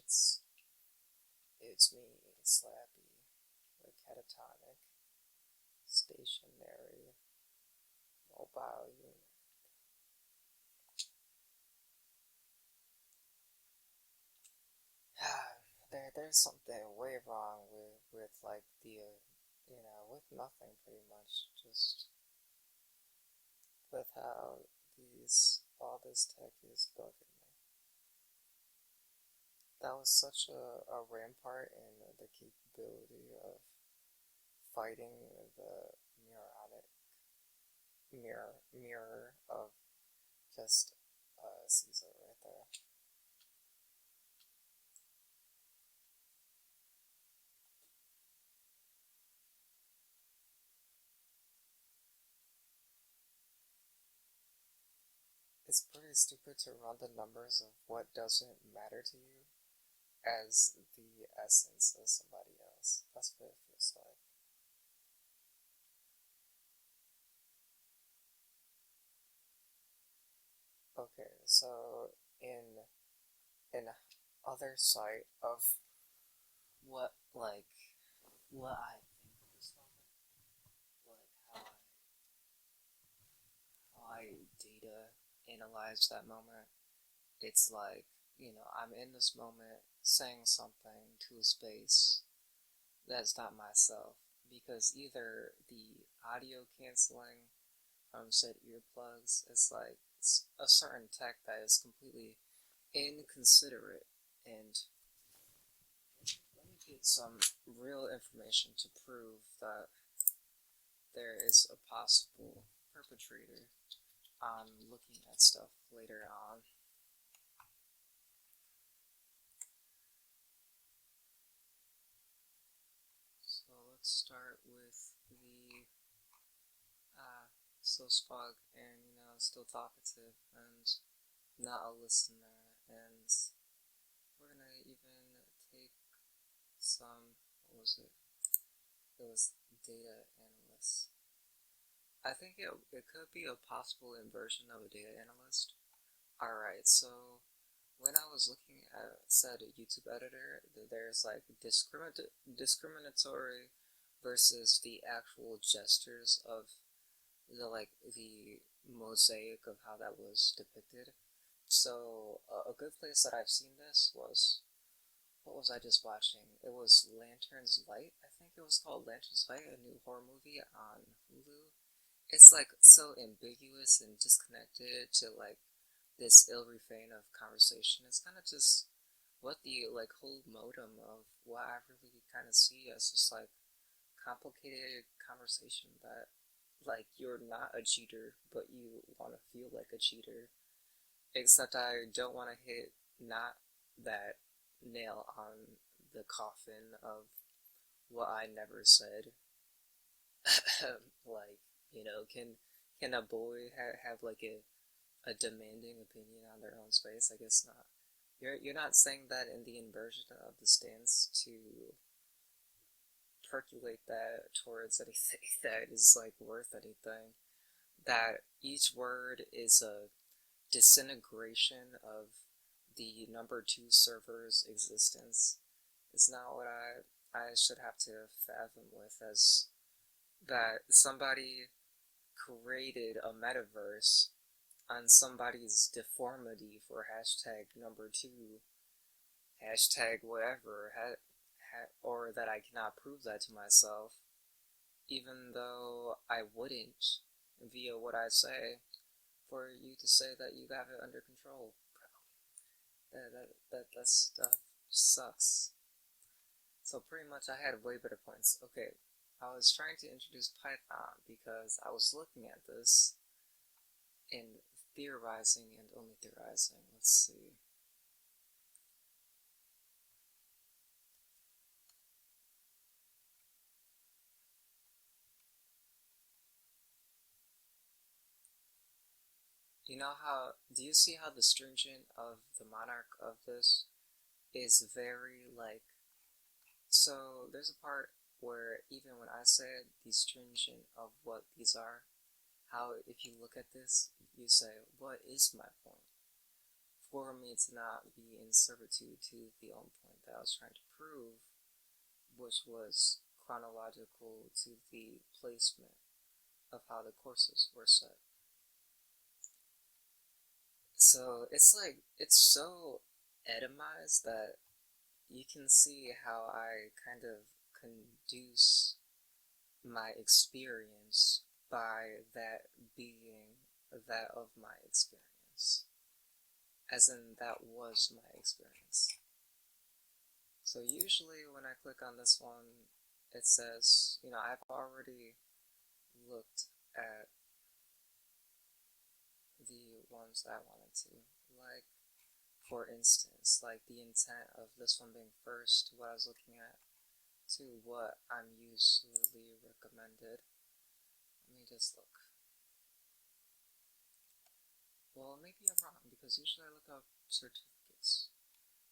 It's me, Slappy, the catatonic, stationary, mobile unit. There's something way wrong with like with nothing pretty much, just with how all this tech is bugging me. That was such a rampart in the capability of fighting the mirror of just Caesar right there. It's pretty stupid to run the numbers of what doesn't matter to you as the essence of somebody else. That's what it feels like. Okay, so in other sight of what like what I think of this moment, like how I data analyze that moment. It's like, I'm in this moment saying something to a space that's not myself, because either the audio canceling from said earplugs is like it's a certain tech that is completely inconsiderate, and let me get some real information to prove that there is a possible perpetrator on looking at stuff later on. So let's start with the still Spog and still talkative and not a listener, and we're gonna even take some, what was it? It was data analyst. I think it could be a possible inversion of a data analyst. Alright, so when I was looking at said YouTube editor, there's like discriminatory versus the actual gestures of the mosaic of how that was depicted. So a good place that I've seen this was, what was I just watching? It was Lantern's Light. I think it was called Lantern's Light, a new horror movie on Hulu. It's like so ambiguous and disconnected to like this ill refrain of conversation. It's kind of just what the like whole modem of what I really kind of see as just like complicated conversation that like you're not a cheater but you want to feel like a cheater, except I don't want to hit not that nail on the coffin of what I never said. Like, can a boy have like a demanding opinion on their own space? I guess not. You're not saying that in the inversion of the stance to percolate that towards anything that is like worth anything. That each word is a disintegration of the number two server's existence. It's not what I should have to fathom with, as that somebody created a metaverse on somebody's deformity for hashtag number two, hashtag whatever, or that I cannot prove that to myself, even though I wouldn't, via what I say, for you to say that you have it under control. Bro, that stuff sucks. So pretty much I had way better points. Okay, I was trying to introduce Python because I was looking at this and theorizing and only theorizing. Let's see. Do you see how the stringent of the monarch of this is very like, so there's a part where even when I said the stringent of what these are, how if you look at this, you say, what is my point? for me to not be in servitude to the own point that I was trying to prove, which was chronological to the placement of how the courses were set. So it's like, it's so atomized that you can see how I kind of conduce my experience by that being that of my experience. As in, that was my experience. So usually when I click on this one, it says, I've already looked at the ones that I wanted to. Like, for instance, like the intent of this one being first, what I was looking at, to what I'm usually recommended. Let me just look. Well, maybe I'm wrong, because usually I look up certificates.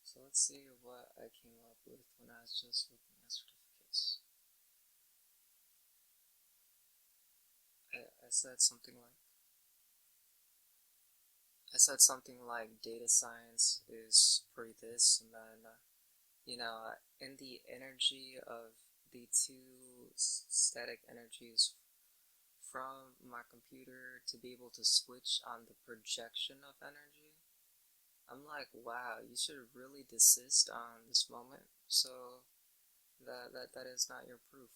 So let's see what I came up with when I was just looking at certificates. I said something like data science is for this, and then in the energy of the two static energies from my computer to be able to switch on the projection of energy, I'm like, wow, you should really desist on this moment, so that is not your proof.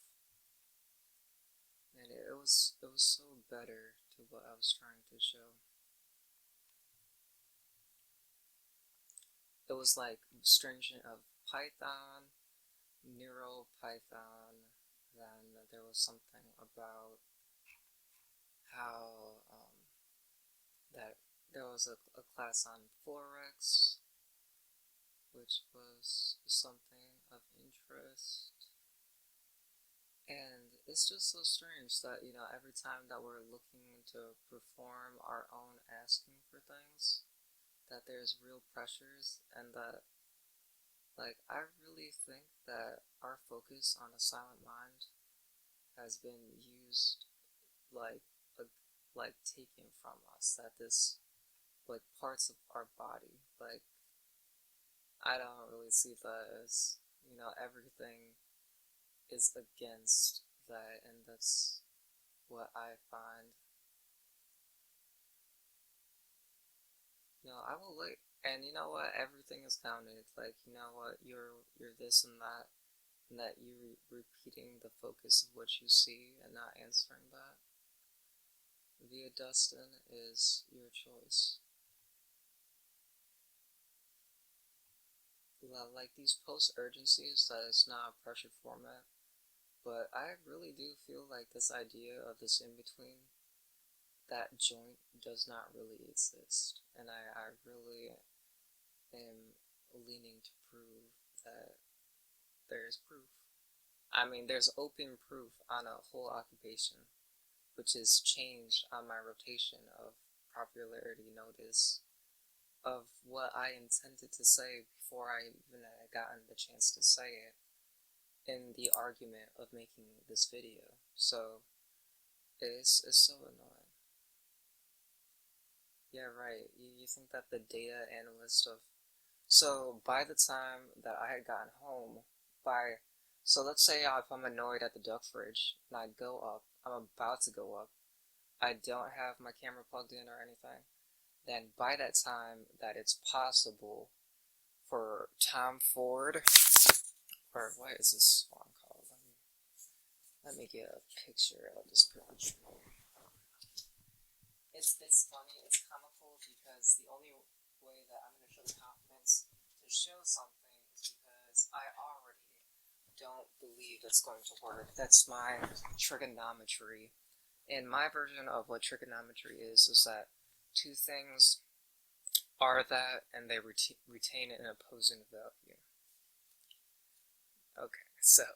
And it was so better to what I was trying to show. It was like stringent of Python, NeuroPython, then there was something about how that there was a class on Forex, which was something of interest. And it's just so strange that, every time that we're looking to perform our own asking for things, that there's real pressures, and that, like, I really think that our focus on a silent mind has been used, like taken from us, that this, like, parts of our body, like, I don't really see that as, everything is against that, and that's what I find. I will like, and you know what, everything is counted, like, you know what, you're this and that you're repeating the focus of what you see and not answering that. Via Dustin is your choice. Like these post urgencies, that is not a pressure format, but I really do feel like this idea of this in between, that joint does not really exist, and I really am leaning to prove that there's proof. I mean, there's open proof on a whole occupation, which is changed on my rotation of popularity notice of what I intended to say before I even had gotten the chance to say it in the argument of making this video. So it's so annoying. Yeah, right. You think that the data analyst of... So by the time that I had gotten home, so let's say if I'm annoyed at the duck fridge and I go up, I'm about to go up, I don't have my camera plugged in or anything, then by that time that it's possible for Tom Ford, or what is this song called? Let me get a picture of this picture. It's funny, it's comical, because the only way that I'm going to show the confidence to show something is because I already don't believe it's going to work. That's my trigonometry. And my version of what trigonometry is that two things are that, and they retain an opposing value. Okay, so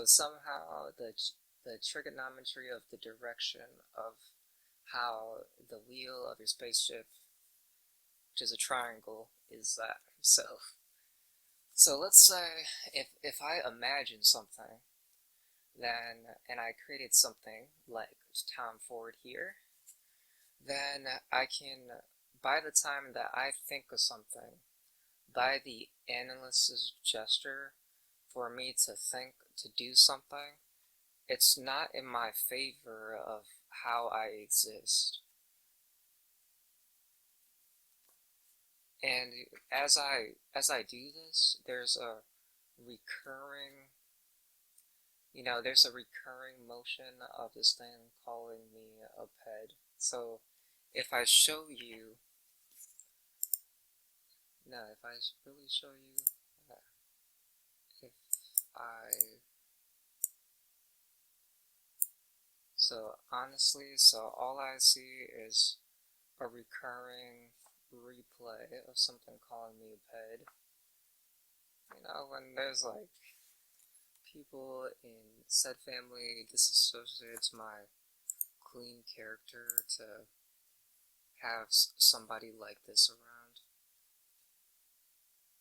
somehow the trigonometry of the direction of how the wheel of your spaceship, which is a triangle, is that. So let's say if I imagine something, then, and I created something like Tom Ford here, then I can, by the time that I think of something, by the analyst's gesture, for me to think, to do something, it's not in my favor of how I exist. And as I do this, there's a recurring, there's a recurring motion of this thing calling me a ped. So if I show you, if I really show you, if I, so honestly, all I see is a recurring replay of something calling me a ped. When there's like people in said family disassociates my clean character to have somebody like this around.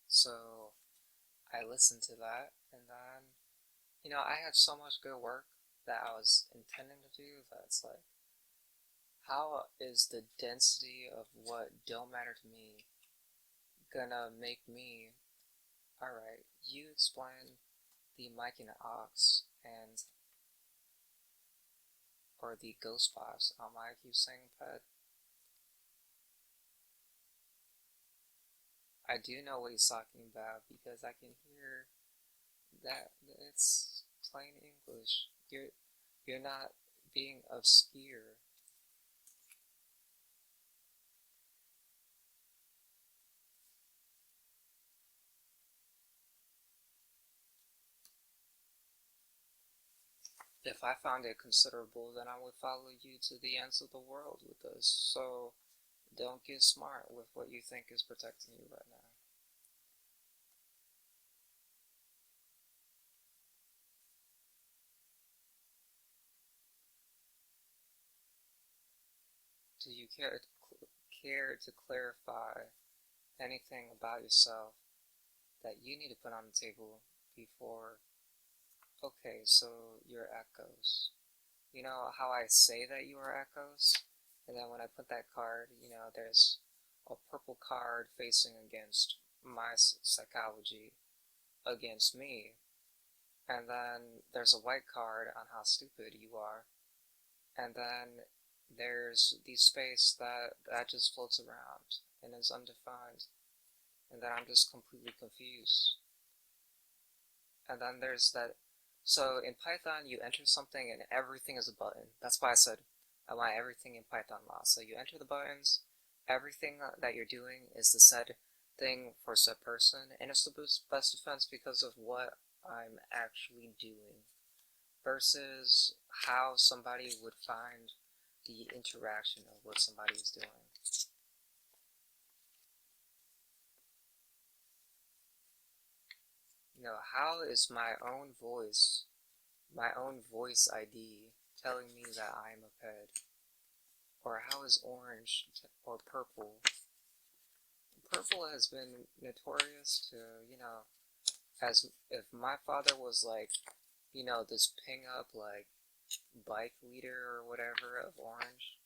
So I listened to that, and then, I had so much good work that I was intending to do that's like, how is the density of what don't matter to me gonna make me, alright, you explain the mic and aux and, or the ghost box on my keep saying ped. I do know what he's talking about because I can hear that it's plain English. You're not being obscure. If I found it considerable, then I would follow you to the ends of the world with this. So don't get smart with what you think is protecting you right now. Do you care to clarify anything about yourself that you need to put on the table before? Okay, so you're echoes. You know how I say that you are echoes? And then when I put that card, there's a purple card facing against my psychology, against me. And then there's a white card on how stupid you are. And then there's the space that just floats around and is undefined. And then I'm just completely confused. And then there's that. So in Python, you enter something and everything is a button. That's why I said I want everything in Python law. So you enter the buttons, everything that you're doing is the said thing for said person, and it's the best defense because of what I'm actually doing versus how somebody would find the interaction of what somebody is doing. How is my own voice ID telling me that I'm a ped? Or how is orange or purple? Purple has been notorious to, as if my father was like, this ping up like bike leader or whatever of orange,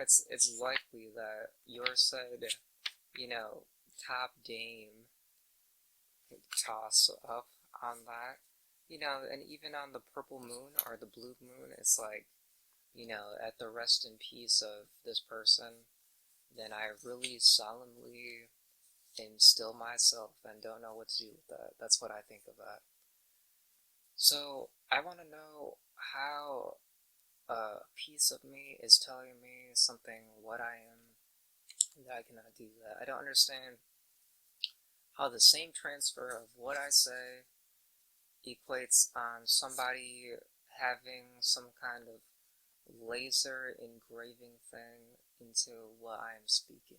it's likely that your said, top dame toss up on that, and even on the purple moon or the blue moon, it's like, at the rest in peace of this person, then I really solemnly instill myself and don't know what to do with that. That's what I think of that. So I want to know how a piece of me is telling me something, what I am, that I cannot do that. I don't understand how the same transfer of what I say equates on somebody having some kind of laser engraving thing into what I am speaking.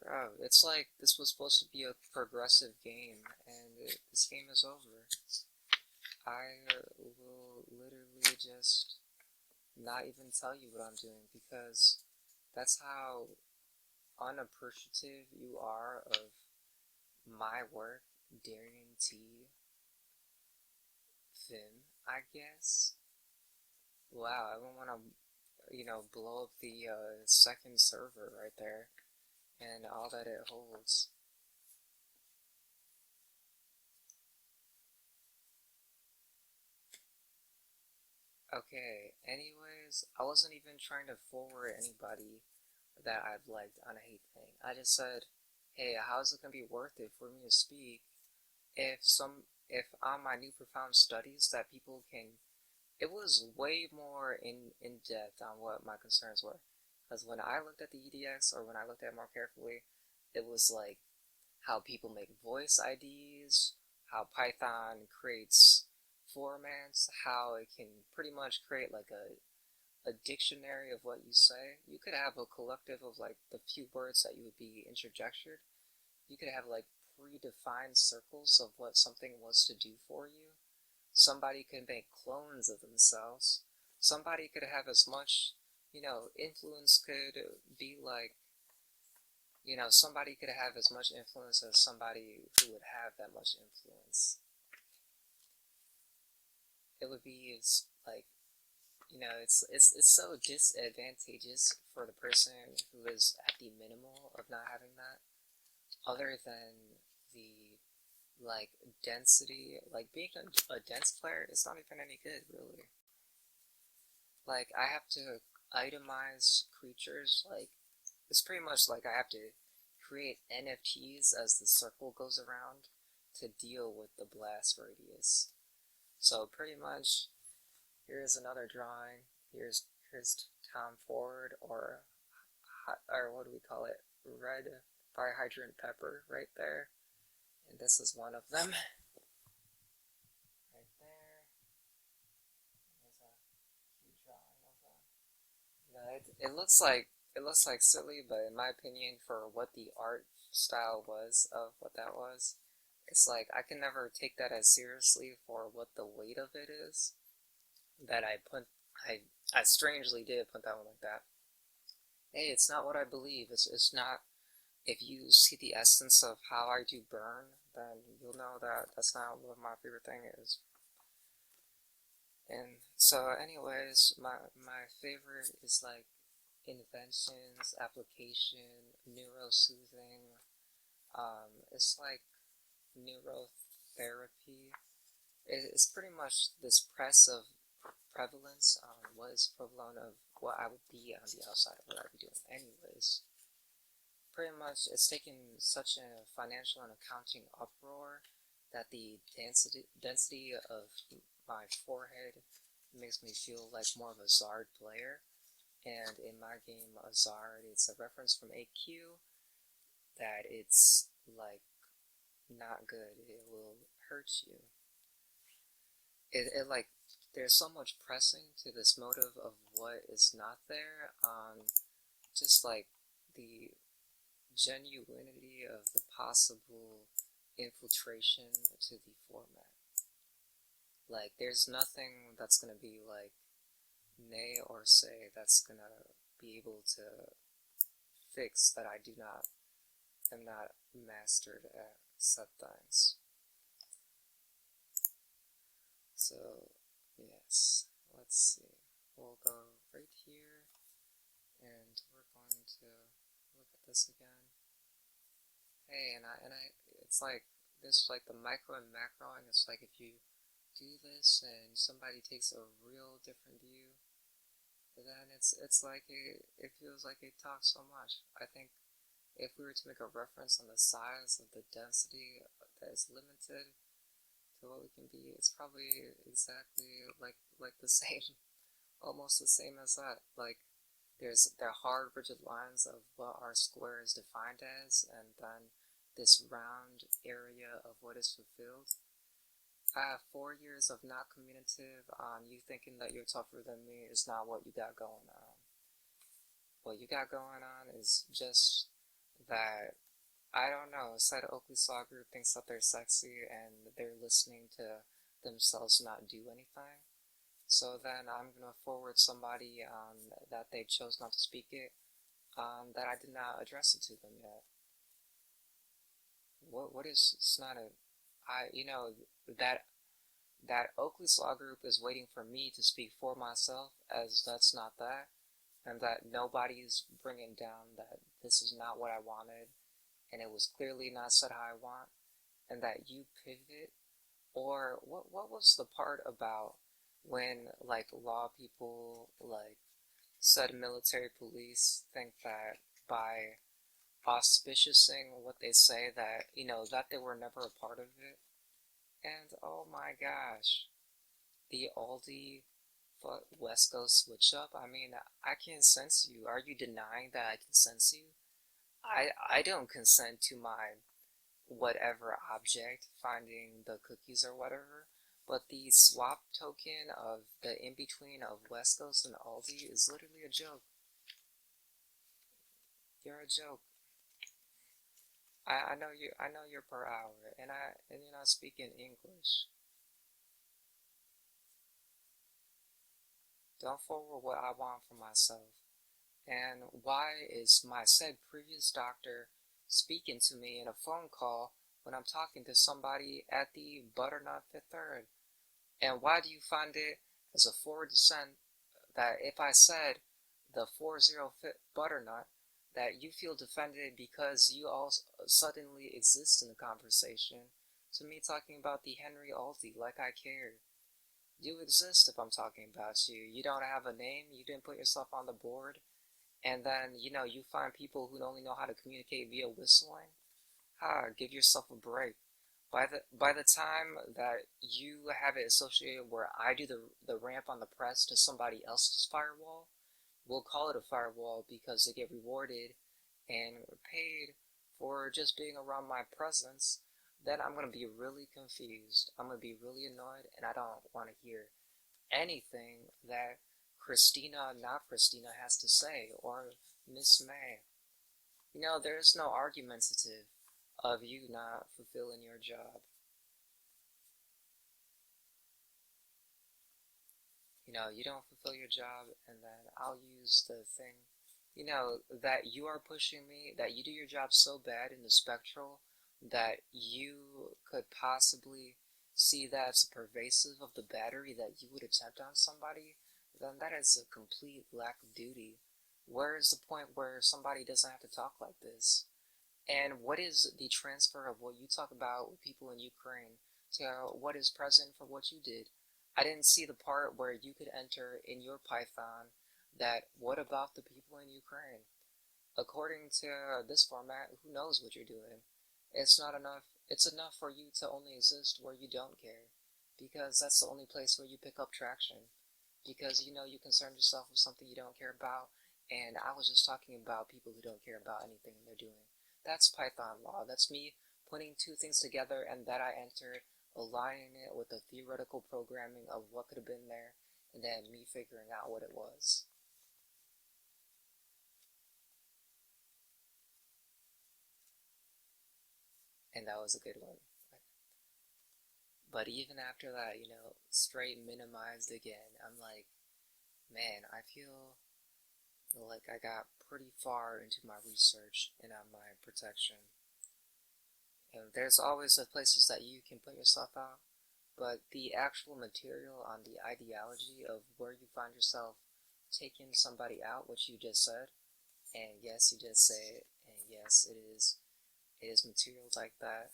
Bro, it's like this was supposed to be a progressive game, and this game is over. I will literally just not even tell you what I'm doing because that's how unappreciative you are of my work, Darian T. Finn, I guess. Wow, I don't want to, blow up the second server right there and all that it holds. Okay, anyways, I wasn't even trying to forward anybody that I've liked on a hate thing. I just said, hey, how's it gonna be worth it for me to speak if on my new profound studies that people can, it was way more in depth on what my concerns were. Because when I looked at the EDX, or when I looked at it more carefully, it was like how people make voice IDs, how Python creates formats, how it can pretty much create like a dictionary of what you say. You could have a collective of like the few words that you would be interjected. You could have like predefined circles of what something was to do for you. Somebody could make clones of themselves. Somebody could have as much, influence could be like, somebody could have as much influence as somebody who would have that much influence. It would be like, it's so disadvantageous for the person who is at the minimal of not having that, other than the like density, like being a dense player is not even any good really. Like I have to itemize creatures, like it's pretty much like I have to create NFTs as the circle goes around to deal with the blast radius. So pretty much, here's another drawing. Here's Tom Ford, or what do we call it? Red fire hydrant pepper right there, and this is one of them. Right there. There's a cute drawing of them. It looks like silly, but in my opinion, for what the art style was of what that was, it's like I can never take that as seriously for what the weight of it is. That I strangely did put that one like that. Hey, it's not what I believe. It's not. If you see the essence of how I do burn, then you'll know that that's not what my favorite thing is. And so, anyways, my favorite is like inventions, application, neurosoothing. It's like neurotherapy. It's pretty much this press of prevalence on what is prevalent of what I would be on the outside of what I'd be doing anyways. Pretty much, it's taken such a financial and accounting uproar that the density of my forehead makes me feel like more of a Zard player. And in my game, a Zard, it's a reference from AQ that it's like not good. It will hurt you. It like there's so much pressing to this motive of what is not there on just like the genuinity of the possible infiltration to the format. Like there's nothing that's gonna be like nay or say that's gonna be able to fix that I am not mastered at set things. So yes, let's see. We'll go right here, and we're going to look at this again. Hey, it's like this, like the micro and macroing. It's like if you do this and somebody takes a real different view, then it's like it feels like it talks so much. I think if we were to make a reference on the size of the density that is limited to what we can be, it's probably exactly like the same, almost the same as that. Like there are hard rigid lines of what our square is defined as, and then this round area of what is fulfilled. I have 4 years of not communicative on you thinking that you're tougher than me is not what you got going on. What you got going on is just that, I don't know, Side of Oakley Saw Group thinks that they're sexy and they're listening to themselves not do anything. So then I'm going to forward somebody that they chose not to speak it, that I did not address it to them yet. What is, it's not a, I, that that Oakley's Law Group is waiting for me to speak for myself, as that's not that, and that nobody's bringing down that this is not what I wanted, and it was clearly not said how I want, and that you pivot, or what was the part about when, like, law people, like, said military police think that by auspiciousing what they say that, that they were never a part of it, and oh my gosh, the Aldi West Coast switch up. I mean, I can sense you. Are you denying that I can sense you? I don't consent to my whatever object finding the cookies or whatever, but the swap token of the in between of West Coast and Aldi is literally a joke. You're a joke. I know you. I know you're per hour, and you're not speaking English. Don't forward what I want for myself. And why is my said previous doctor speaking to me in a phone call when I'm talking to somebody at the Butternut Fifth Third? And why do you find it as a forward descent that if I said the 405th Butternut, that you feel defended because you all suddenly exist in the conversation to me talking about the Henry Aldi like I care? You exist if I'm talking about you. You don't have a name, you didn't put yourself on the board, and then, you find people who only know how to communicate via whistling. Give yourself a break. By the time that you have it associated where I do the ramp on the press to somebody else's firewall, we'll call it a firewall because they get rewarded and paid for just being around my presence, then I'm going to be really confused. I'm going to be really annoyed, and I don't want to hear anything that not Christina, has to say, or Miss May. There's no argumentative of you not fulfilling your job. You don't fulfill your job, and then I'll use the thing, that you are pushing me, that you do your job so bad in the spectral that you could possibly see that as pervasive of the battery that you would attempt on somebody, then that is a complete lack of duty. Where is the point where somebody doesn't have to talk like this? And what is the transfer of what you talk about with people in Ukraine to what is present for what you did? I didn't see the part where you could enter in your Python that what about the people in Ukraine? According to this format, who knows what you're doing? It's not enough. It's enough for you to only exist where you don't care, because that's the only place where you pick up traction. Because you concern yourself with something you don't care about, and I was just talking about people who don't care about anything they're doing. That's Python law. That's me putting two things together and that I entered, aligning it with the theoretical programming of what could have been there, and then me figuring out what it was. And that was a good one. But even after that, straight minimized again. I'm like, man, I feel like I got pretty far into my research and on my protection. And there's always the places that you can put yourself out, but the actual material on the ideology of where you find yourself taking somebody out, which you just said, and yes, you did say it, and yes, it is material like that.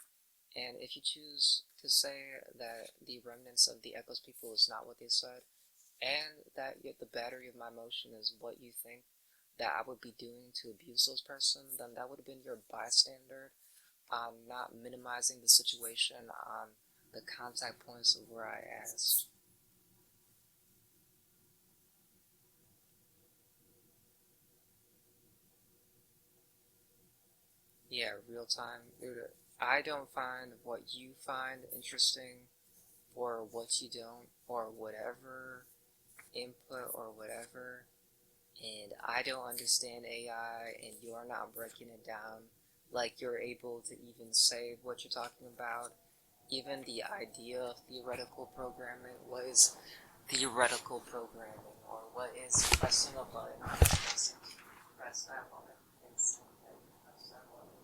And if you choose to say that the remnants of the Echoes people is not what they said, and that the battery of my motion is what you think that I would be doing to abuse those persons, then that would have been your bystander on not minimizing the situation on the contact points of where I asked. Yeah, real time. Dude, I don't find what you find interesting or what you don't, or whatever input or whatever, and I don't understand AI, and you are not breaking it down like you're able to even say what you're talking about. Even the idea of theoretical programming, what is theoretical programming, or what is pressing a button, press that button, instantly press that button,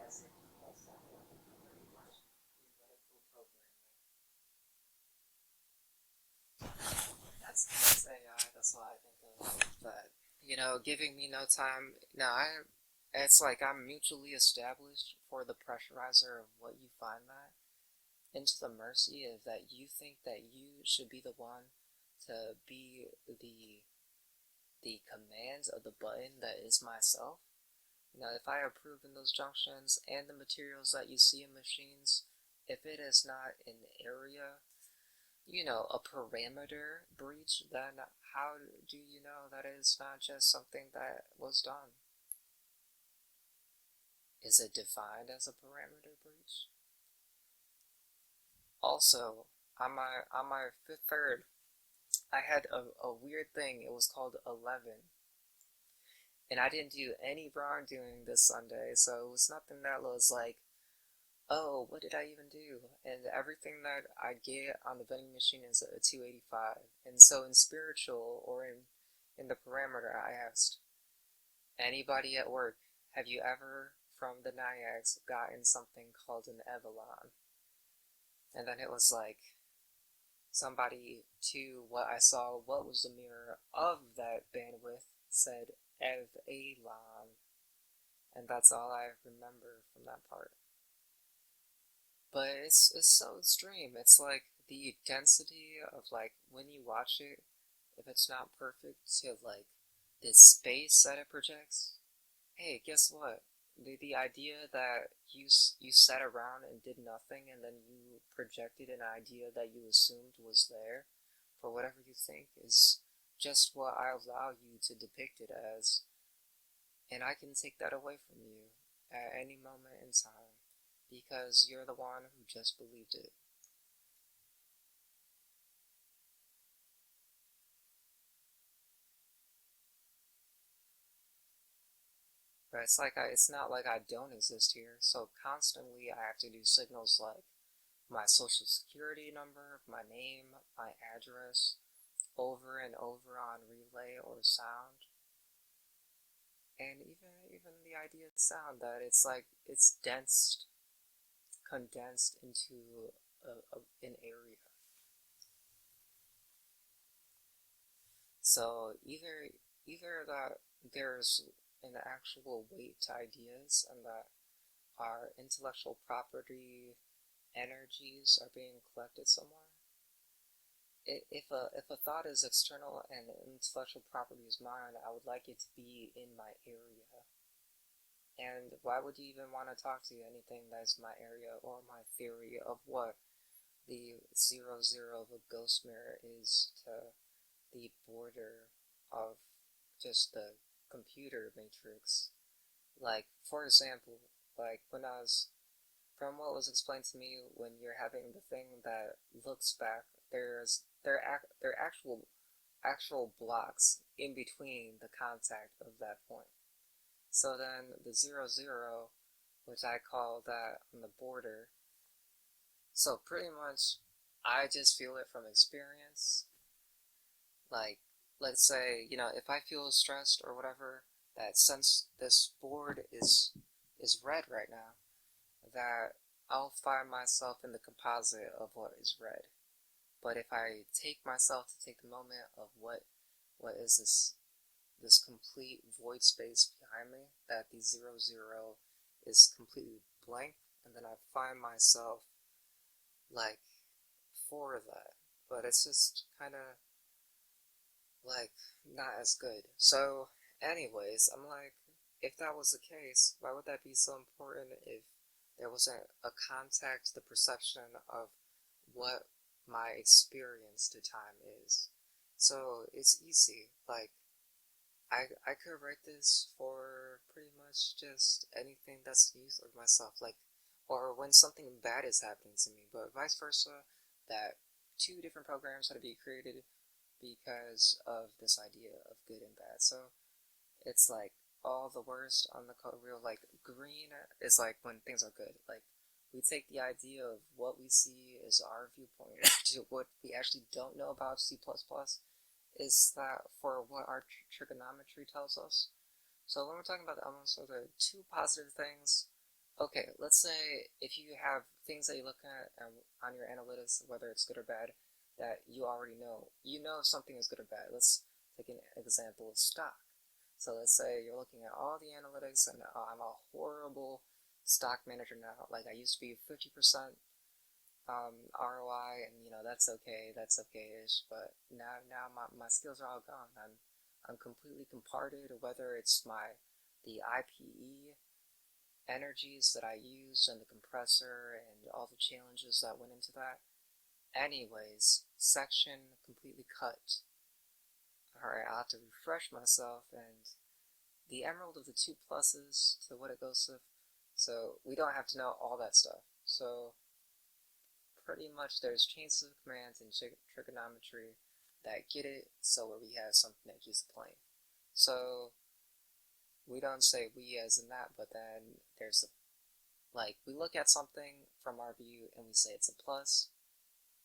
as if, press that button, pretty much theoretical programming. giving me no time. No, it's like I'm mutually established for the pressurizer of what you find that into the mercy of that you think that you should be the one to be the command of the button that is myself. If I approve in those junctions and the materials that you see in machines, if it is not an area, a parameter breach, then how do you know that it is not just something that was done? Is it defined as a parameter breach? Also, on my third, I had a weird thing. It was called 11. And I didn't do any wrongdoing this Sunday, so it was nothing that was like, oh, what did I even do? And everything that I get on the vending machine is a 285. And so in spiritual, or in the parameter, I asked, anybody at work, have you ever, from the NIAX, gotten something called an Evalon? And then it was like, somebody to what I saw, what was the mirror of that bandwidth, said Evalon. And that's all I remember from that part. But it's so extreme. It's like the density of like when you watch it, if it's not perfect, to like this space that it projects. Hey, guess what? The idea that you sat around and did nothing, and then you projected an idea that you assumed was there for whatever you think, is just what I allow you to depict it as. And I can take that away from you at any moment in time, because you're the one who just believed it. But it's not like I don't exist here, so constantly I have to do signals like my social security number, my name, my address, over and over on relay or sound. And even the idea of sound, that it's like it's condensed into an area. So either that there's an actual weight to ideas, and that our intellectual property energies are being collected somewhere. If a thought is external and intellectual property is mine, I would like it to be in my area. And why would you even want to talk to anything that's my area or my theory of what the 0, 0 of a ghost mirror is to the border of just the computer matrix? Like, for example, like when I was, from what was explained to me, when you're having the thing that looks back, there are actual blocks in between the contact of that point. So then the 0, 0, which I call that on the border. So pretty much, I just feel it from experience. Like, let's say, if I feel stressed or whatever, that since this board is red right now, that I'll find myself in the composite of what is red. But if I take myself to take the moment of what is this complete void space behind me, that the 0, 0 is completely blank, and then I find myself like for that. But it's just kind of like not as good. So anyways, I'm like, if that was the case, why would that be so important if there wasn't a contact, the perception of what my experience to time is? So it's easy. Like, I could write this for pretty much just anything that's used of myself, like, or when something bad is happening to me, but vice versa, that two different programs had to be created because of this idea of good and bad. So it's like all the worst on the real, like green is like when things are good. Like, we take the idea of what we see as our viewpoint to what we actually don't know about C++, is that for what our trigonometry tells us. So when we're talking about the elements, are the two positive things? Okay, let's say if you have things that you look at on your analytics, whether it's good or bad, that you already know. You know if something is good or bad. Let's take an example of stock. So let's say you're looking at all the analytics and I'm a horrible stock manager now. Like I used to be 50% ROI, and that's okay-ish. But now my skills are all gone. I'm completely comparted. Whether it's the IPE energies that I used and the compressor and all the challenges that went into that. Anyways, section completely cut. Alright, I'll have to refresh myself, and the emerald of the 2 pluses to what it goes with. So we don't have to know all that stuff. So pretty much there's chains of commands in trigonometry that get it, so where we have something that keeps a plane. So we don't say we as in that, but then there's we look at something from our view and we say it's a plus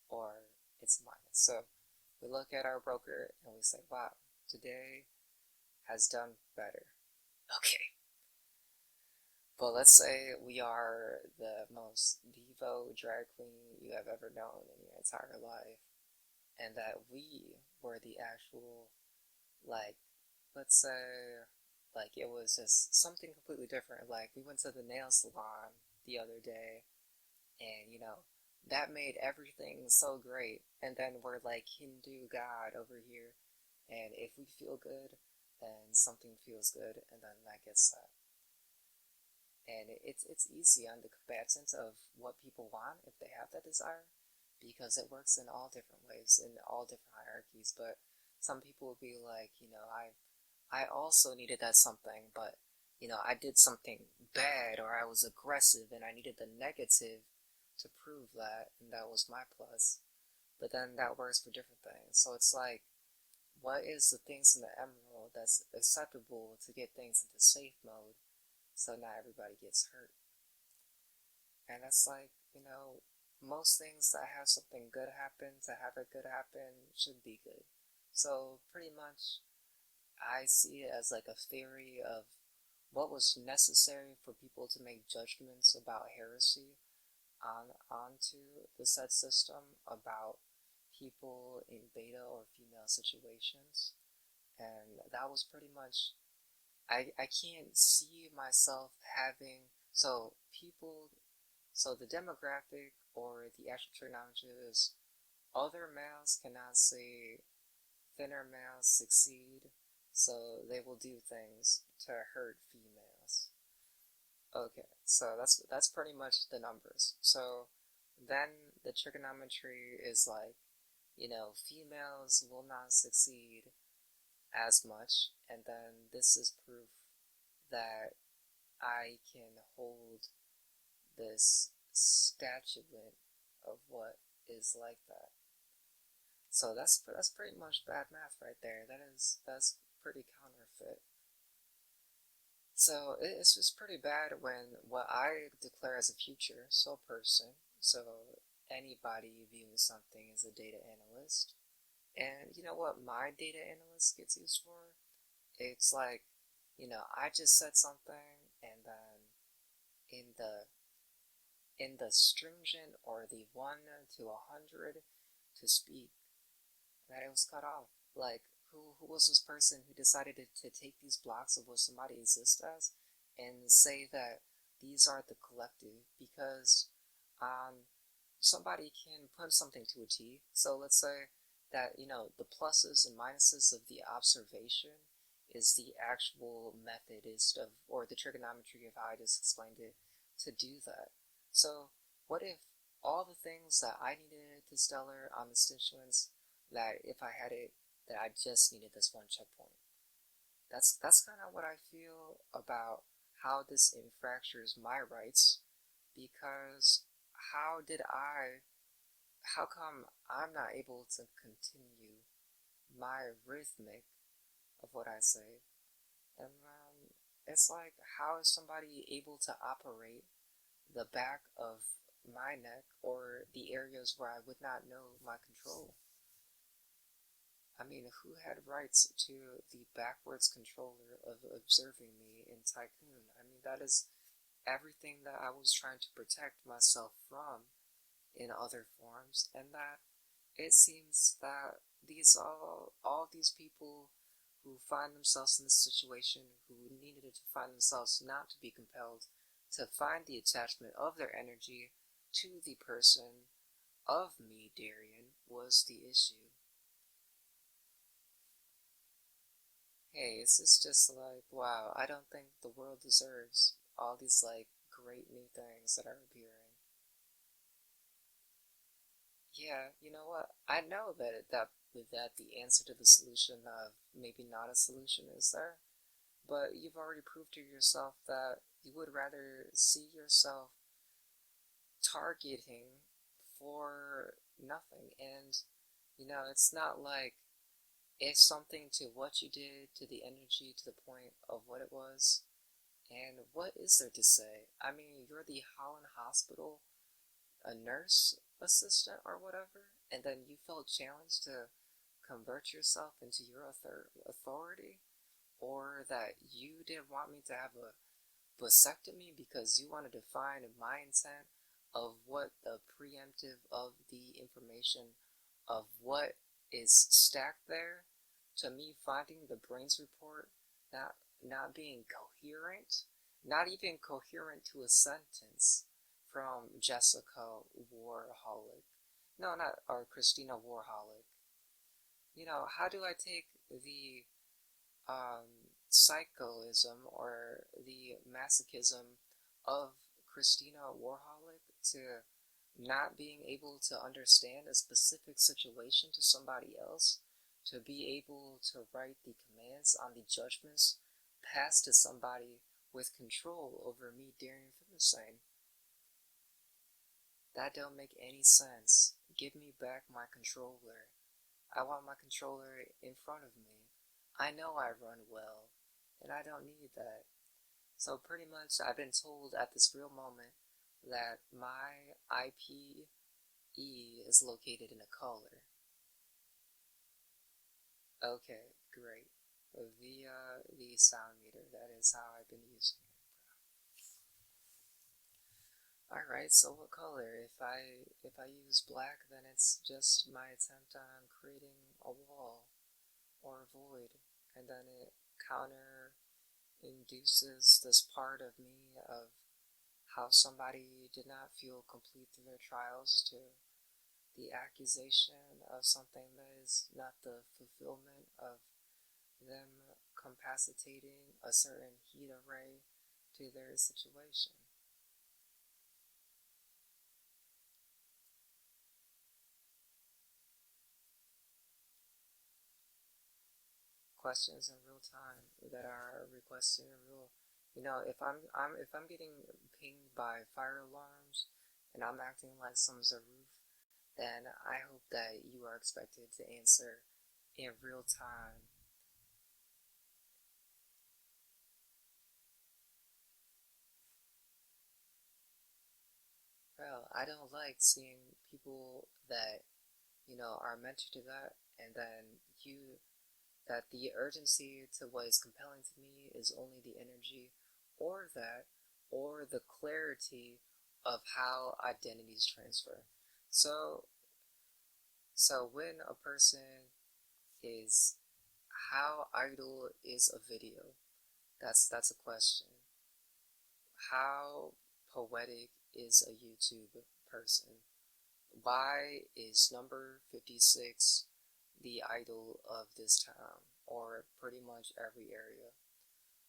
or it's a minus. So we look at our broker and we say, wow, today has done better. Okay. But let's say we are the most divo drag queen you have ever known in your entire life, and that we were the actual, let's say, it was just something completely different. Like, we went to the nail salon the other day, and, that made everything so great. And then we're like Hindu God over here, and if we feel good, then something feels good, and then that gets that. And it's easy on the combatant of what people want if they have that desire, because it works in all different ways, in all different hierarchies. But some people will be like, I also needed that something, but, I did something bad, or I was aggressive, and I needed the negative to prove that, and that was my plus. But then that works for different things. So it's like, what is the things in the emerald that's acceptable to get things into safe mode, so not everybody gets hurt? And that's like, most things that have something good happen, to have it good happen, should be good. So pretty much, I see it as like a theory of what was necessary for people to make judgments about heresy onto the said system about people in beta or female situations. And that was pretty much, I can't see myself having, so the demographic or the actual trigonometry is, other males cannot see thinner males succeed, so they will do things to hurt females. Okay, so that's pretty much the numbers. So then the trigonometry is like, females will not succeed as much, and then this is proof that I can hold this statuette of what is like that. So that's pretty much bad math right there. That's pretty counterfeit. So it's just pretty bad when what I declare as a future, so person, so anybody viewing something as a data analyst, and you know what my data analyst gets used for? It's like, I just said something, and then in the stringent, or the 1 to 100 to speak, that it was cut off. Like, who was this person who decided to take these blocks of what somebody exists as and say that these are the collective? Because somebody can put something to a T. So let's say that, the pluses and minuses of the observation is the actual methodist of, or the trigonometry of how I just explained it, to do that. So what if all the things that I needed to stellar on the constituents, that if I had it, that I just needed this one checkpoint? That's kind of what I feel about how this infractures my rights, because how come I'm not able to continue my rhythmic of what I say? And it's like, how is somebody able to operate the back of my neck, or the areas where I would not know my control? I mean, who had rights to the backwards controller of observing me in Tycoon? I mean, that is everything that I was trying to protect myself from in other forms, and that it seems that all these people who find themselves in this situation, who needed to find themselves not to be compelled to find the attachment of their energy to the person of me, Darian, was the issue. Hey, it's just like, wow, I don't think the world deserves all these like great new things that are appearing. Yeah, you know what? I know that the answer to the solution of maybe not a solution is there, but you've already proved to yourself that you would rather see yourself targeting for nothing. And it's not like it's something to what you did, to the energy, to the point of what it was. And what is there to say? I mean, you're the Holland Hospital, a nurse assistant or whatever, and then you felt challenged to convert yourself into your authority, or that you didn't want me to have a vasectomy because you wanted to find my intent of what the preemptive of the information of what is stacked there, to me finding the brains report not being coherent, not even coherent to a sentence from Jessica Warholic. No, not, or Christina Warholic. How do I take the psychoism or the masochism of Christina Warholic to not being able to understand a specific situation to somebody else, to be able to write the commands on the judgments passed to somebody with control over me, Darian Philistine? That don't make any sense. Give me back my controller. I want my controller in front of me. I know I run well, and I don't need that. So pretty much I've been told at this real moment that my IPE is located in a color. Okay, great. The sound meter, that is how I've been using it. Alright, so what color? If I use black, then it's just my attempt on creating a wall or a void, and then it counter induces this part of me of how somebody did not feel complete through their trials, to the accusation of something that is not the fulfillment of them capacitating a certain heat array to their situation. Questions in real time that are requested in real. If I'm getting pinged by fire alarms and I'm acting like some Zaruf, then I hope that you are expected to answer in real time. Well, I don't like seeing people that are mentioned to that, and then that the urgency to what is compelling to me is only the energy, or the clarity of how identities transfer. So, when a person is, how idle is a video? That's a question. How poetic is a YouTube person? Why is number 56 the idol of this town, or pretty much every area?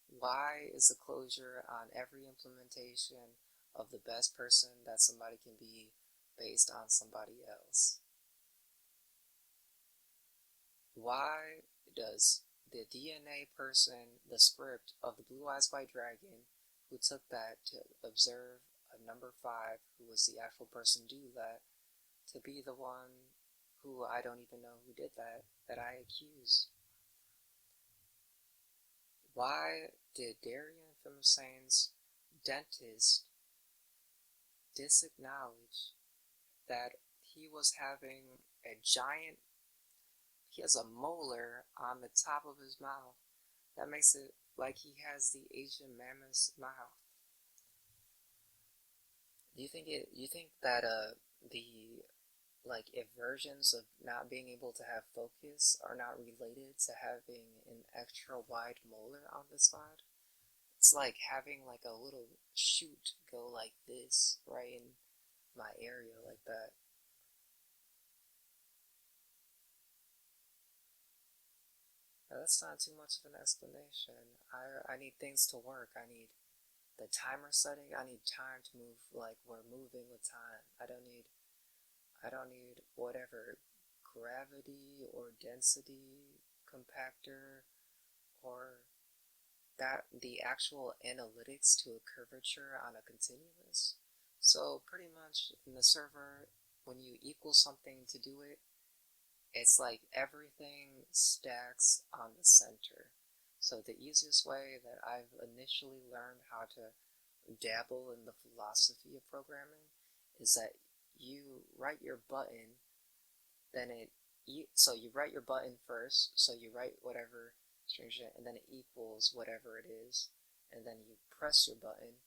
Why is the closure on every implementation of the best person that somebody can be based on somebody else? Why does the DNA person, the script of the Blue Eyes White Dragon, who took that to observe a number 5, who was the actual person, do that, to be the one who I don't even know who did that I accuse? Why did Darian Philistine's dentist disacknowledge that he was having he has a molar on the top of his mouth that makes it like he has the Asian mammoth's mouth? You think that the like if versions of not being able to have focus are not related to having an extra wide molar on the side, it's like having like a little shoot go like this right in my area like that. Now, that's not too much of an explanation. I need things to work. I need the timer setting. I need time to move like we're moving with time. I don't need whatever gravity or density compactor or that the actual analytics to a curvature on a continuous. So pretty much in the server, when you equal something to do it, it's like everything stacks on the center. So the easiest way that I've initially learned how to dabble in the philosophy of programming is that you write your button, then so you write your button first, so you write whatever string, and then it equals whatever it is, and then you press your button,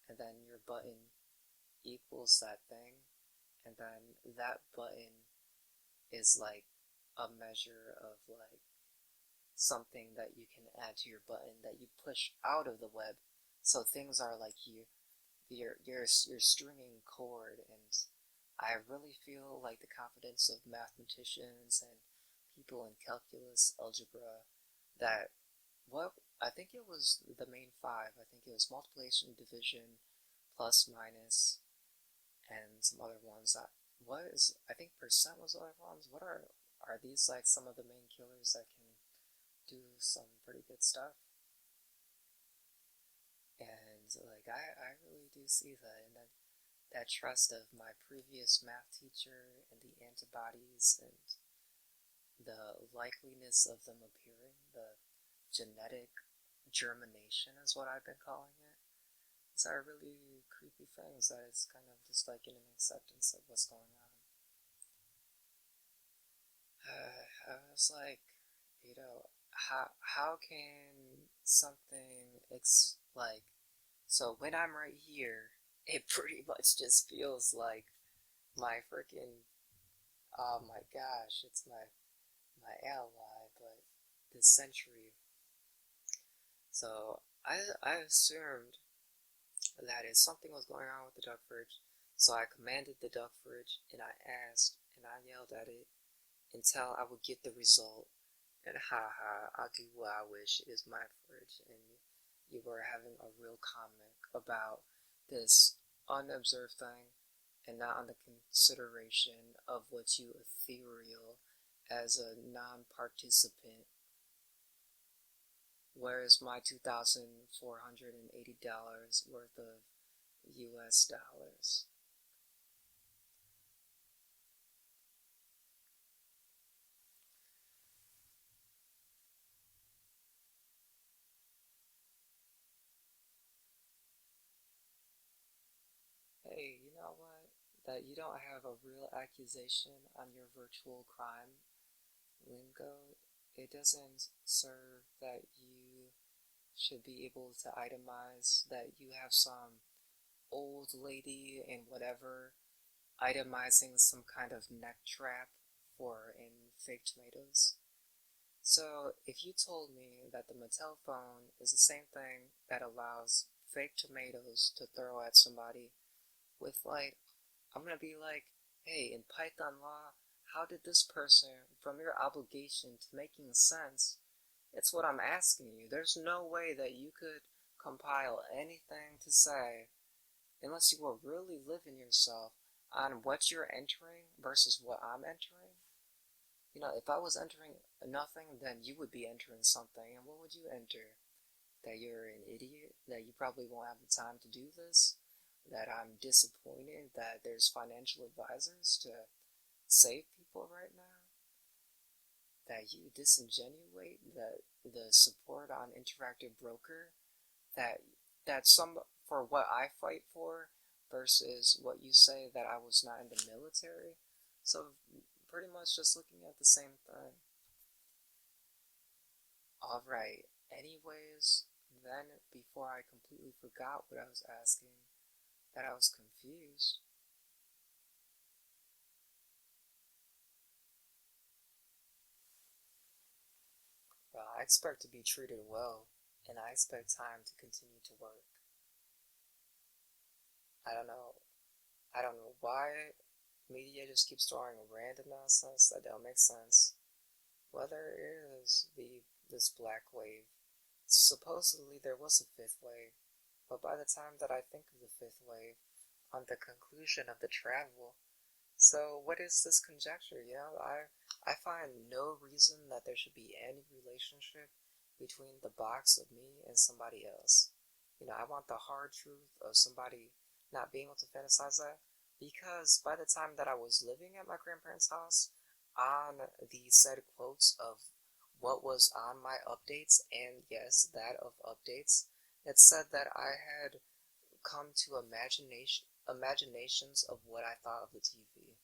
and then your button equals that thing, and then that button is like a measure of like something that you can add to your button that you push out of the web. So things are like you're stringing chord, and I really feel like the confidence of mathematicians and people in calculus, algebra, that what I think it was the main five. I think it was multiplication, division, plus, minus, and some other ones. I think percent was the other ones. What are these like some of the main killers that can do some pretty good stuff? And like I really do see that, and that trust of my previous math teacher and the antibodies and the likeliness of them appearing, the genetic germination is what I've been calling it. These are really creepy things that it's kind of just like in an acceptance of what's going on. I was like, how can something like, so when I'm right here, it pretty much just feels like my freaking, oh my gosh, it's my ally, but this century. So I assumed that if something was going on with the duck fridge, so I commanded the duck fridge and I asked and I yelled at it until I would get the result. And haha, I'll do what I wish, it is my fridge. And you were having a real comic about this unobserved thing and not on the consideration of what you ethereal as a non-participant. Where's my $2,480 worth of US dollars? Hey, you know what? That you don't have a real accusation on your virtual crime lingo, it doesn't serve that you should be able to itemize that you have some old lady and whatever itemizing some kind of neck trap for in fake tomatoes. So if you told me that the Mattel phone is the same thing that allows fake tomatoes to throw at somebody with light, I'm gonna be like, hey, in Python law, how did this person, from your obligation to making sense, it's what I'm asking you. There's no way that you could compile anything to say, unless you were really living yourself, on what you're entering versus what I'm entering. You know, if I was entering nothing, then you would be entering something, and what would you enter? That you're an idiot, that you probably won't have the time to do this, that I'm disappointed that there's financial advisors to save people right now, that you disingenuate the support on Interactive Broker, that some for what I fight for versus what you say that I was not in the military. So pretty much just looking at the same thing. Alright, anyways, then before I completely forgot what I was asking, that I was confused. I expect to be treated well, and I expect time to continue to work. I don't know. I don't know why media just keeps throwing random nonsense that don't make sense. Whether it is this black wave, supposedly there was a fifth wave, but by the time that I think of the fifth wave, on the conclusion of the travel, so what is this conjecture? I find no reason that there should be any relationship between the box of me and somebody else. I want the hard truth of somebody not being able to fantasize that, because by the time that I was living at my grandparents' house, on the said quotes of what was on my updates, and yes, that of updates, it said that I had come to imaginations of what I thought of the TV.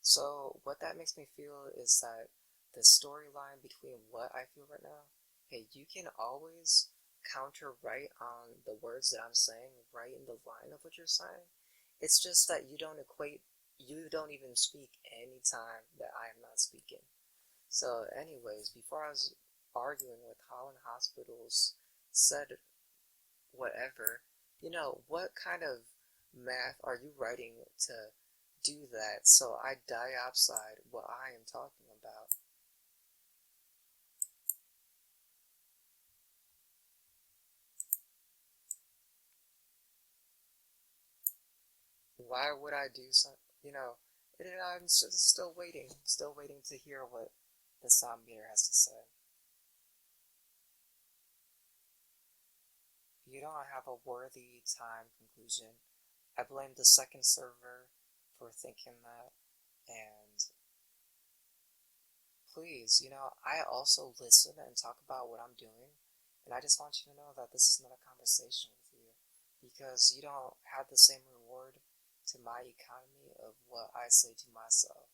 So what that makes me feel is that the storyline between what I feel right now, hey, you can always counter right on the words that I'm saying, right in the line of what you're saying. It's just that you don't even speak any time that I am not speaking. So anyways, before I was arguing with Holland Hospitals said whatever, what kind of math are you writing to do that so I diopside what I am talking about? Why would I do something? I'm still waiting to hear what the sound meter has to say. You don't have a worthy time conclusion. I blame the second server for thinking that, and please, I also listen and talk about what I'm doing, and I just want you to know that this is not a conversation with you, because you don't have the same reward to my economy of what I say to myself.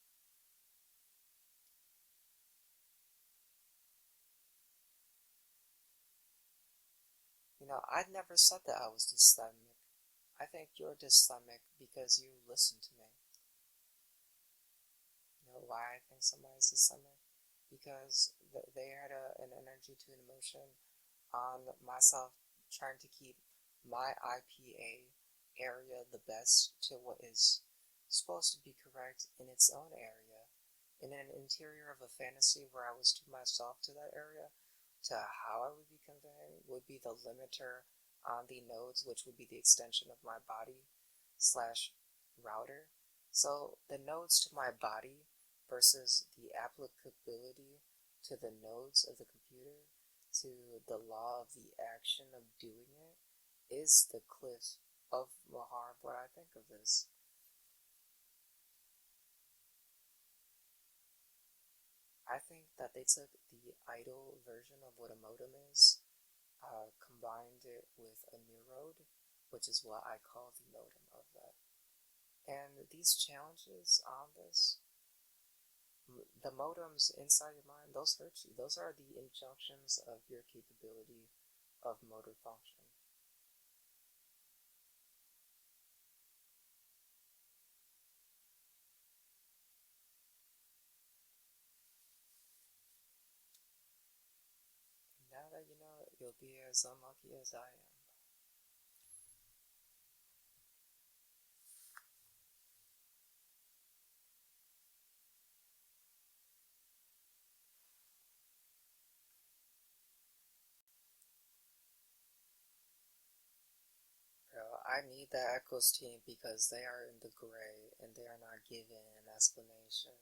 I never said that I was dysthymic. I think you're dysthymic because you listen to me. You know why I think somebody's dysthymic? Because they had an energy to an emotion on myself trying to keep my IPA area the best to what is supposed to be correct in its own area, in an interior of a fantasy where I was to myself to that area, to how I would be conveying would be the limiter on the nodes, which would be the extension of my body slash router. So the nodes to my body versus the applicability to the nodes of the computer, to the law of the action of doing it, is the cliff of Mahar, what I think of this. I think that they took the idle version of what a modem is, combined it with a neurode, which is what I call the modem of that. And these challenges on this, the modems inside your mind, those hurt you. Those are the injunctions of your capability of motor function. Now that you know it, you'll be as unlucky as I am. Bro, I need the Echoes team because they are in the gray and they are not given an explanation.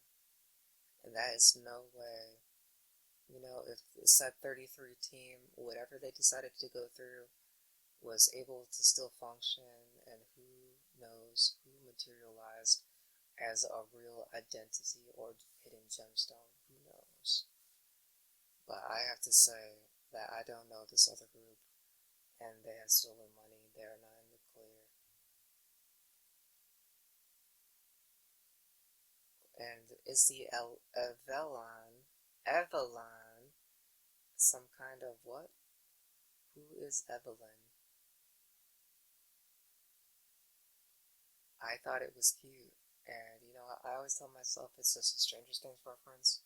And that is no way. If the set 33 team, whatever they decided to go through, was able to still function, and who knows who materialized as a real identity or hidden gemstone, who knows. But I have to say that I don't know this other group, and they have stolen money, they are not in the clear. And is the Evelyn, some kind of what? Who is Evelyn? I thought it was cute, and I always tell myself it's just a Stranger Things reference,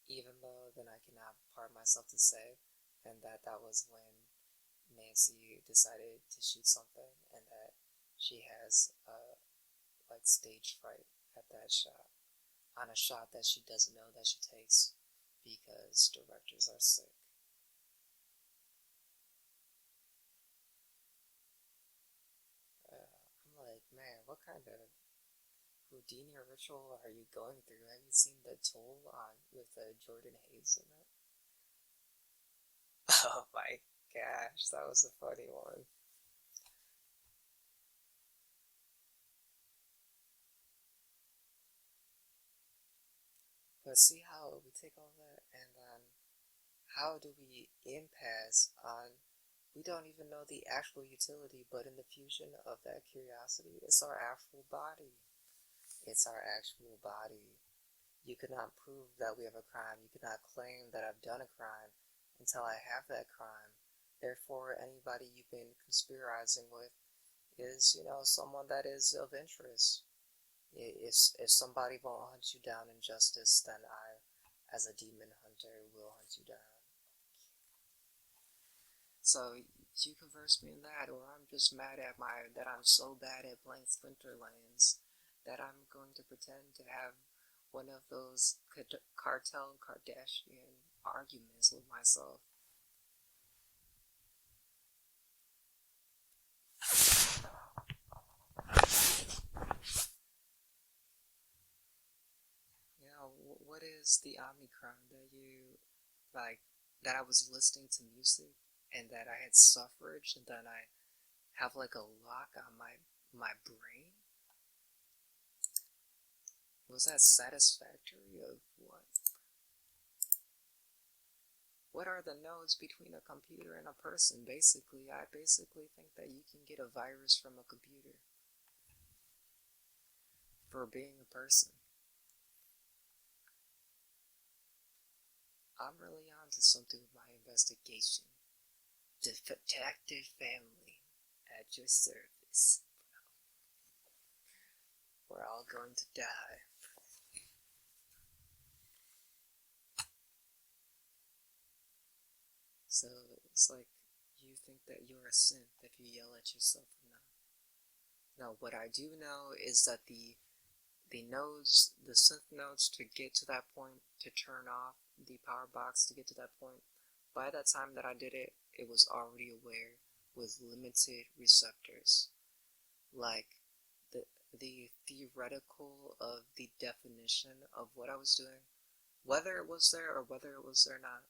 even though then I cannot pardon myself to say, and that was when Nancy decided to shoot something, and that she has like stage fright at that shot, on a shot that she doesn't know that she takes because directors are sick. I'm like, man, what kind of Houdini ritual are you going through? Have you seen The Toll on with Jordan Hayes in it? Oh my gosh, that was a funny one. But see how we take all that and then how do we impasse on we don't even know the actual utility, but in the fusion of that curiosity, it's our actual body. It's our actual body. You cannot prove that we have a crime. You cannot claim that I've done a crime until I have that crime. Therefore, anybody you've been conspiring with is, someone that is of interest. If somebody won't hunt you down in justice, then I, as a demon hunter, will hunt you down. So you converse me in that, or I'm just mad at that I'm so bad at playing Splinterlands that I'm going to pretend to have one of those cartel Kardashian arguments with myself. What is the Omicron that you like? That I was listening to music and that I had suffrage, and then I have like a lock on my brain. Was that satisfactory of what? What are the nodes between a computer and a person? Basically, I basically think that you can get a virus from a computer for being a person. I'm really on to something with my investigation. Detective family at your service. We're all going to die. So it's like you think that you're a synth if you yell at yourself or not. Now, what I do know is that the nodes, the synth nodes to get to that point, to turn off the power box to get to that point, by that time that I did it, it was already aware with limited receptors. Like the theoretical of the definition of what I was doing, whether it was there or whether it was there not,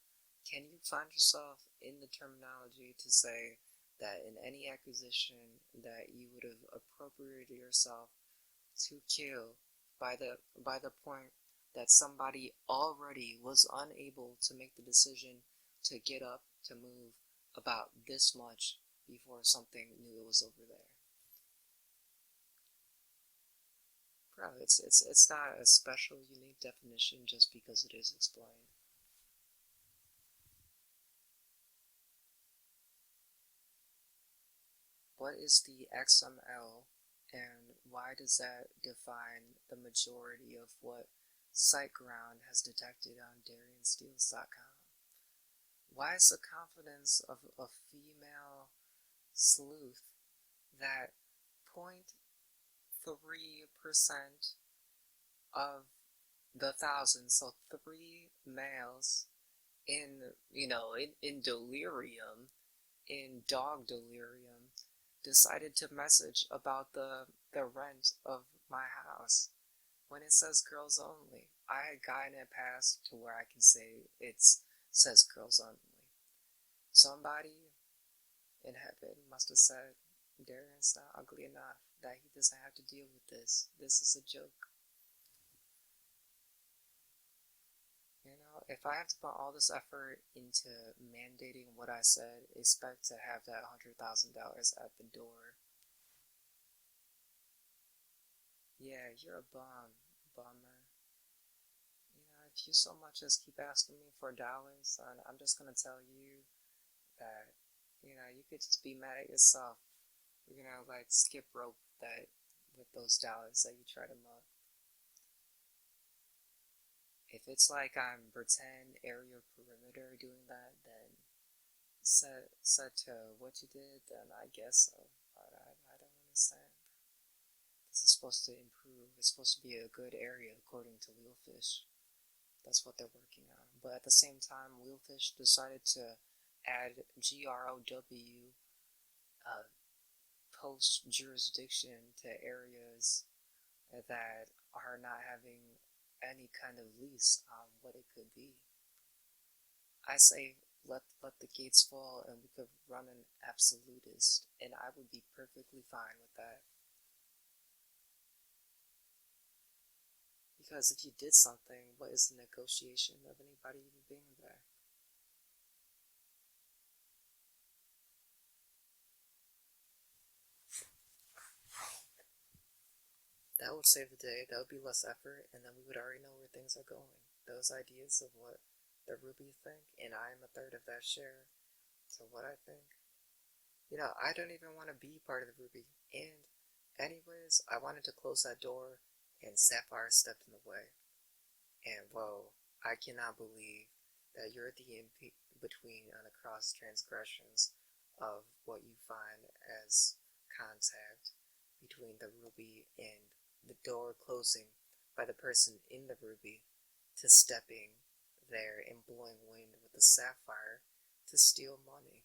can you find yourself in the terminology to say that in any acquisition that you would have appropriated yourself to kill by the point that somebody already was unable to make the decision to get up to move about this much before something knew it was over there? Bro, it's not a special unique definition just because it is explained. What is the XML and why does that define the majority of what SiteGround has detected on DarianSteels.com? Why is the confidence of a female sleuth that 0.3% of the thousand, so 3 males in delirium, in dog delirium, decided to message about the rent of my house when it says girls only? I had gotten it passed to where I can say it says girls only. Somebody in heaven must have said, Darian's not ugly enough that he doesn't have to deal with this. This is a joke. If I have to put all this effort into mandating what I said, expect to have that $100,000 at the door. Yeah, you're a bummer. If you so much as keep asking me for dollars, I'm just gonna tell you that, you could just be mad at yourself. You're gonna like skip rope that with those dollars that you try to mug. If it's like I'm pretend area perimeter doing that, then set to what you did, then I guess so. But I don't understand. This is supposed to improve. It's supposed to be a good area according to Wheelfish. That's what they're working on. But at the same time, Wheelfish decided to add GROW post jurisdiction to areas that are not having any kind of lease on what it could be. I say let the gates fall and we could run an absolutist, and I would be perfectly fine with that. Because if you did something, what is the negotiation of anybody even being there? That would save the day, that would be less effort, and then we would already know where things are going. Those ideas of what the Ruby think, and I am a third of that share to what I think. I don't even want to be part of the Ruby. And anyways, I wanted to close that door, and Sapphire stepped in the way. And whoa, I cannot believe that you're the in-between on the cross transgressions of what you find as contact between the Ruby and the door closing by the person in the Ruby to stepping there and blowing wind with the Sapphire to steal money.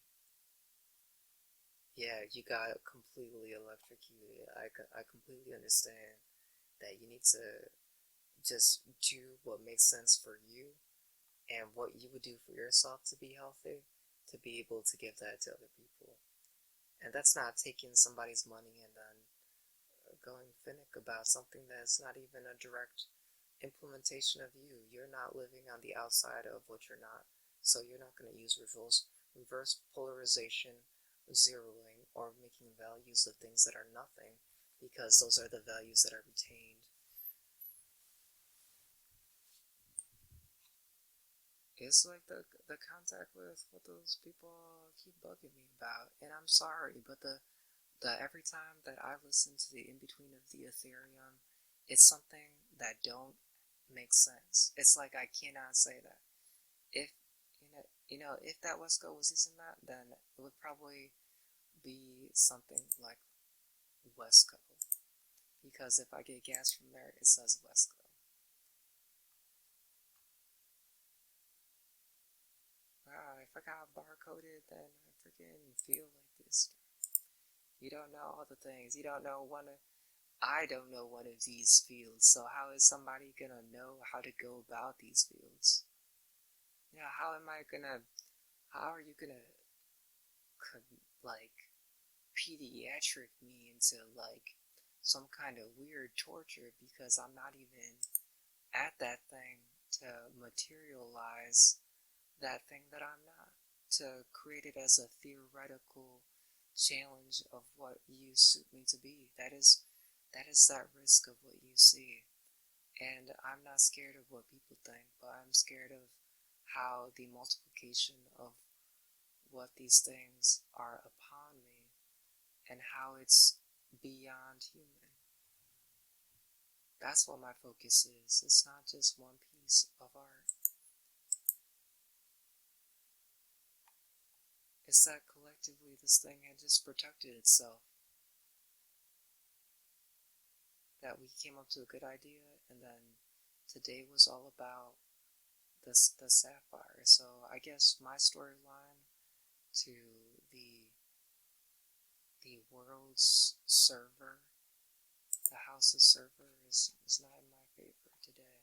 Yeah, you got completely electrocuted. I completely understand that you need to just do what makes sense for you and what you would do for yourself to be healthy, to be able to give that to other people. And that's not taking somebody's money and then going finick about something that's not even a direct implementation of you. You're not living on the outside of what you're not, so you're not going to use reverse polarization, zeroing, or making values of things that are nothing, because those are the values that are retained. It's like the contact with what those people keep bugging me about, and I'm sorry, but the every time that I listen to the in-between of the Ethereum, it's something that don't make sense. It's like I cannot say that. If if that Wesco was using that, then it would probably be something like Wesco. Because if I get gas from there, it says Wesco. Wow, if I got barcoded, then I freaking feel like this. You don't know all the things. You don't know I don't know one of these fields, so how is somebody gonna know how to go about these fields? How are you gonna, like, pediatric me into, like, some kind of weird torture because I'm not even at that thing to materialize that thing that I'm not, to create it as a theoretical challenge of what you suit me to be. That is that risk of what you see. And I'm not scared of what people think, but I'm scared of how the multiplication of what these things are upon me and how it's beyond human. That's what my focus is. It's not just one piece of art. It's that collectively this thing had just protected itself. That we came up to a good idea, and then today was all about the Sapphire. So I guess my storyline to the world's server, the house's server, is not in my favor today.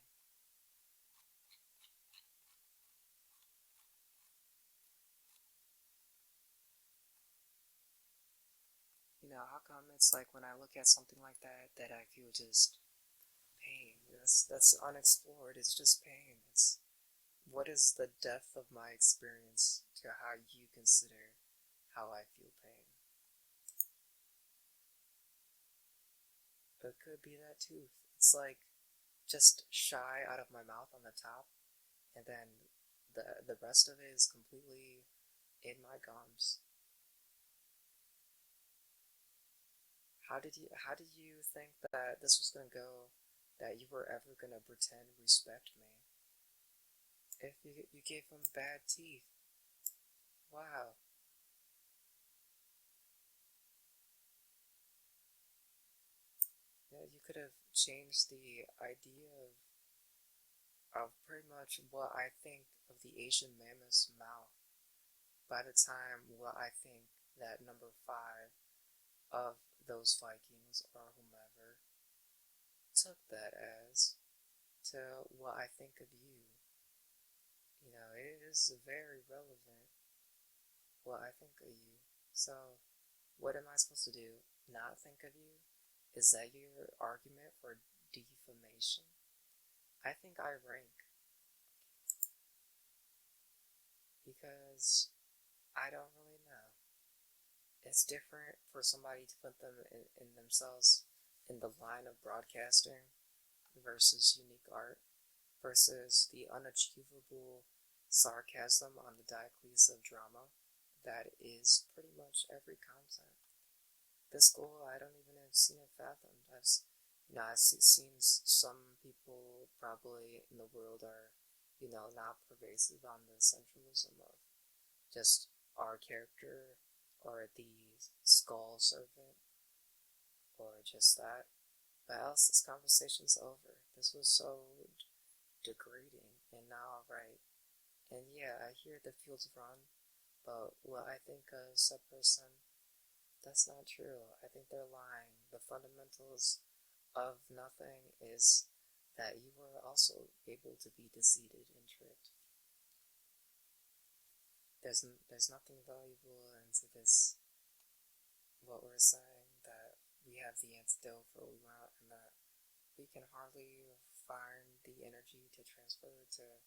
How come it's like when I look at something like that I feel just pain. That's unexplored. It's just pain. It's what is the depth of my experience to how you consider how I feel pain. But it could be that tooth. It's like just shy out of my mouth on the top, and then the rest of it is completely in my gums. How did you think that this was gonna go? That you were ever gonna pretend respect me? If you gave him bad teeth. Wow. Yeah, you could have changed the idea of pretty much what I think of the Asian mammoth's mouth by the time what I think that number 5 of those Vikings or whomever took that as to what I think of you. You know, it is very relevant what I think of you. So, what am I supposed to do? Not think of you? Is that your argument for defamation? I think I rank because I don't really know. It's different for somebody to put them in themselves in the line of broadcasting versus unique art versus the unachievable sarcasm on the Diocles of drama that is pretty much every content. This goal, I don't even have seen it fathomed. I've seen some people probably in the world are, not pervasive on the centralism of just our character or the skull servant or just that. But else, this conversation's over. This was so degrading and not alright. And yeah, I hear the fields run, but what I think of said person, that's not true. I think they're lying. The fundamentals of nothing is that you were also able to be deceived and tricked. There's nothing valuable into this, what we're saying, that we have the antidote for what we want, and that we can hardly find the energy to transfer to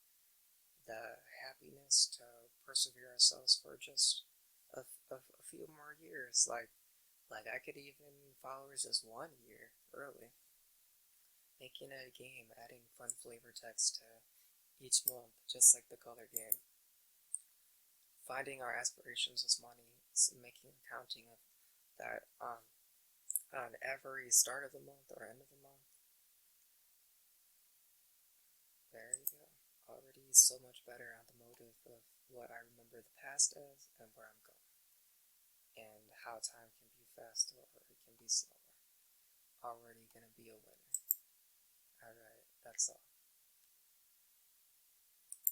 the happiness to persevere ourselves for just a few more years. Like I could even follow just 1 year early. Making it a game, adding fun flavor text to each month, just like the color game. Finding our aspirations as money, making accounting of that on every start of the month or end of the month. There you go. Already so much better on the motive of what I remember the past as and where I'm going. And how time can be fast or it can be slower. Already gonna be a winner. Alright, that's all.